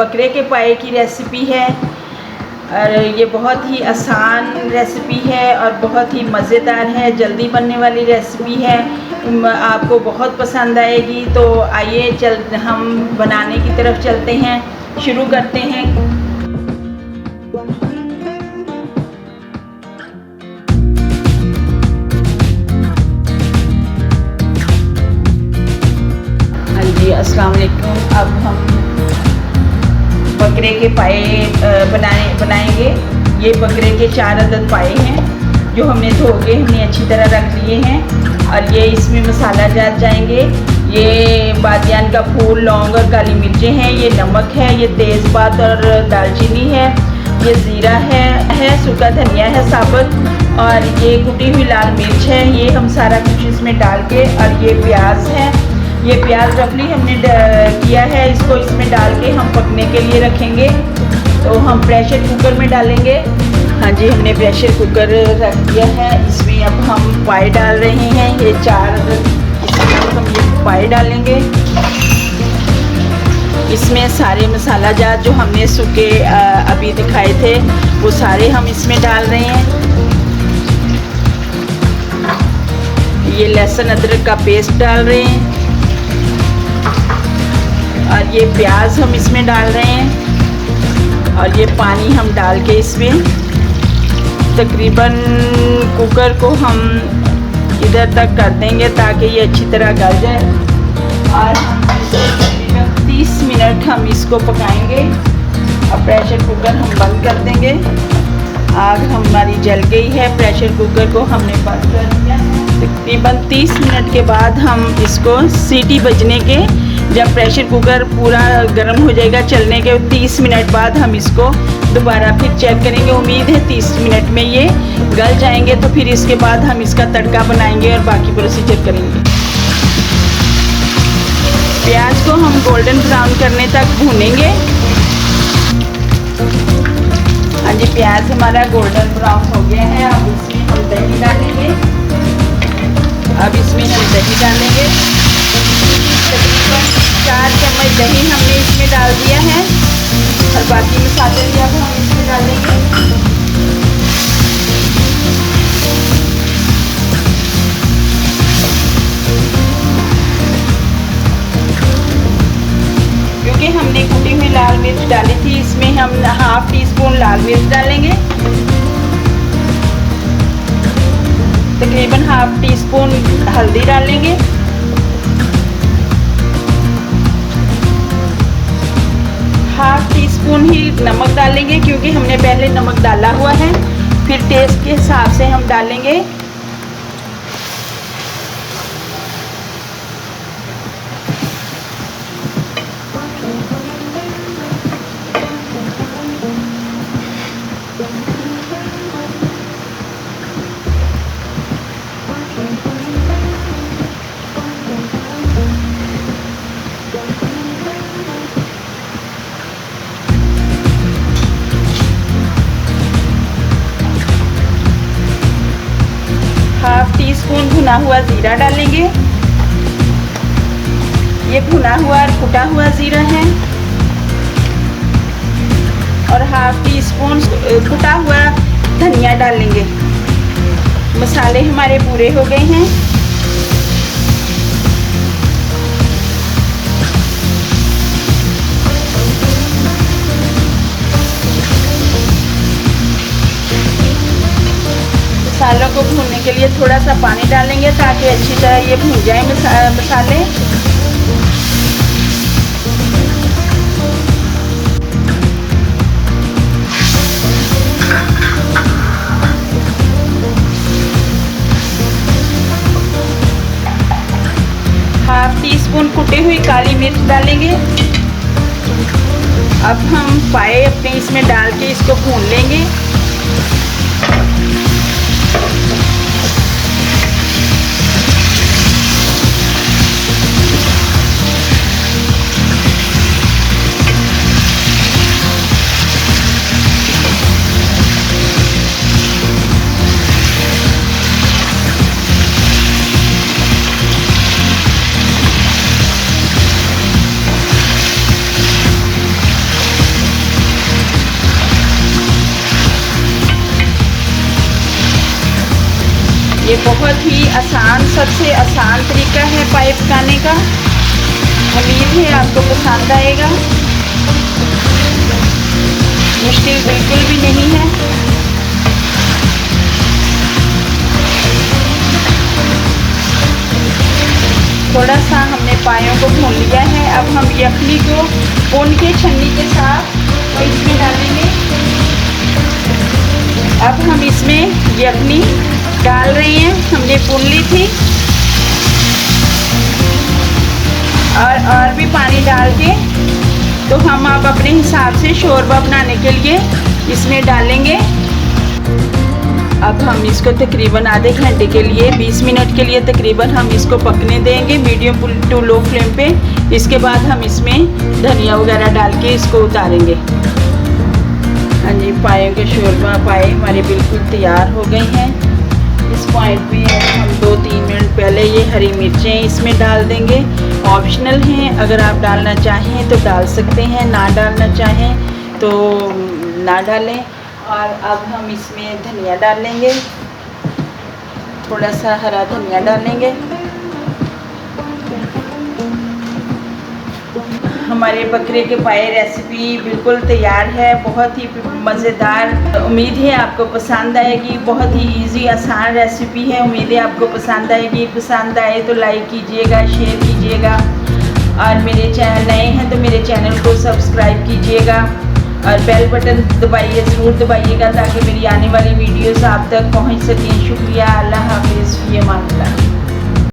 बकरे के पाए की रेसिपी है और ये बहुत ही आसान रेसिपी है और बहुत ही मज़ेदार है, जल्दी बनने वाली रेसिपी है। आपको बहुत पसंद आएगी। तो आइए हम बनाने की तरफ चलते हैं, शुरू करते हैं। हाँ जी, अस्सलाम वालेकुम। अब हम बकरे के पाए बनाएंगे। ये बकरे के 4 अदद पाए हैं जो हमने धो के हमने अच्छी तरह रख लिए हैं और ये इसमें मसाला जात जाएंगे। ये बादियान का फूल, लौंग और काली मिर्चें हैं। ये नमक है, ये तेज़पात और दालचीनी है, ये ज़ीरा है, सूखा धनिया है साबुत और ये कुटी हुई लाल मिर्च है। ये हम सारा कुछ इसमें डाल के, और ये प्याज है। ये प्याज रफली हमने किया है, इसको इसमें डाल के हम पकने के लिए रखेंगे। तो हम प्रेशर कुकर में डालेंगे। हाँ जी, हमने प्रेशर कुकर रख दिया है। इसमें अब हम पाए डाल रहे हैं। ये 4 इसमें हम ये पाए डालेंगे। इसमें सारे मसाला जात जो हमने सूखे अभी दिखाए थे वो सारे हम इसमें डाल रहे हैं। ये लहसुन अदरक का पेस्ट डाल रहे हैं और ये प्याज हम इसमें डाल रहे हैं और ये पानी हम डाल के इसमें तकरीबन कुकर को हम इधर तक कर देंगे ताकि ये अच्छी तरह गल जाए। और हम तकरीबन 30 मिनट हम इसको पकाएंगे। अब प्रेशर कुकर हम बंद कर देंगे। आग हमारी जल गई है, प्रेशर कुकर को हमने बंद कर दिया। तकरीबन 30 मिनट के बाद हम इसको सीटी बजने के, जब प्रेशर कुकर पूरा गर्म हो जाएगा चलने के 30 मिनट बाद हम इसको दोबारा फिर चेक करेंगे। उम्मीद है 30 मिनट में ये गल जाएंगे। तो फिर इसके बाद हम इसका तड़का बनाएंगे और बाकी प्रोसीजर करेंगे। प्याज को हम गोल्डन ब्राउन करने तक भूनेंगे। हाँ जी, प्याज हमारा गोल्डन ब्राउन हो गया है। अब इसमें हम दही डालेंगे। तकरीबन 4 चम्मच दही हमने इसमें डाल दिया है और बाकी मसाले भी अब हम इसमें डालेंगे। क्योंकि हमने कुटी हुई लाल मिर्च डाली थी, इसमें हम 1/2 टीस्पून लाल मिर्च डालेंगे। तकरीबन 1/2 टीस्पून हल्दी डालेंगे। 1/2 टीस्पून ही नमक डालेंगे क्योंकि हमने पहले नमक डाला हुआ है। फिर टेस्ट के हिसाब से हम डालेंगे। टीस्पून भुना हुआ ज़ीरा डालेंगे। ये भुना हुआ और कुटा हुआ ज़ीरा है। और 1/2 टीस्पून कुटा हुआ धनिया डालेंगे। मसाले हमारे पूरे हो गए हैं। मसालों को भूनने के लिए थोड़ा सा पानी डालेंगे ताकि अच्छी तरह ये भून जाए मसाले। हाफ टी स्पून कुटी हुई काली मिर्च डालेंगे। अब हम पाए अपने इसमें डाल के इसको भून लेंगे। ये बहुत ही आसान, सबसे आसान तरीका है पाए पकाने का। उम्मीद है आपको पसंद आएगा। मुश्किल बिल्कुल भी नहीं है। थोड़ा सा हमने पायों को भून लिया है। अब हम यखनी को भून के छन्नी के साथ इसमें डालेंगे। अब हम इसमें यखनी डाल रहे हैं, हमने भून ली थी। और भी पानी डाल के तो हम अब अपने हिसाब से शोरबा बनाने के लिए इसमें डालेंगे। अब हम इसको तकरीबन आधे घंटे के लिए 20 मिनट के लिए तकरीबन हम इसको पकने देंगे मीडियम टू लो फ्लेम पे। इसके बाद हम इसमें धनिया वगैरह डाल के इसको उतारेंगे। हाँ जी, पायों के शोरबा पाए हमारे बिल्कुल तैयार हो गए हैं। इस पॉइंट पे हम 2-3 मिनट पहले ये हरी मिर्चें इसमें डाल देंगे। ऑप्शनल हैं, अगर आप डालना चाहें तो डाल सकते हैं, ना डालना चाहें तो ना डालें। और अब हम इसमें धनिया डालेंगे, थोड़ा सा हरा धनिया डालेंगे। हमारे बकरे के पाए रेसिपी बिल्कुल तैयार है, बहुत ही मज़ेदार। उम्मीद है आपको पसंद आएगी। बहुत ही इजी आसान रेसिपी है। उम्मीद है आपको पसंद आएगी। पसंद आए तो लाइक कीजिएगा, शेयर कीजिएगा। और मेरे चैनल नए हैं तो मेरे चैनल को सब्सक्राइब कीजिएगा और बेल बटन दबाइए, ज़रूर दबाइएगा ताकि मेरी आने वाली वीडियोस आप तक पहुंच सकें। शुक्रिया। अल्लाह हाफ़िज़। फ़ी अमान अल्लाह।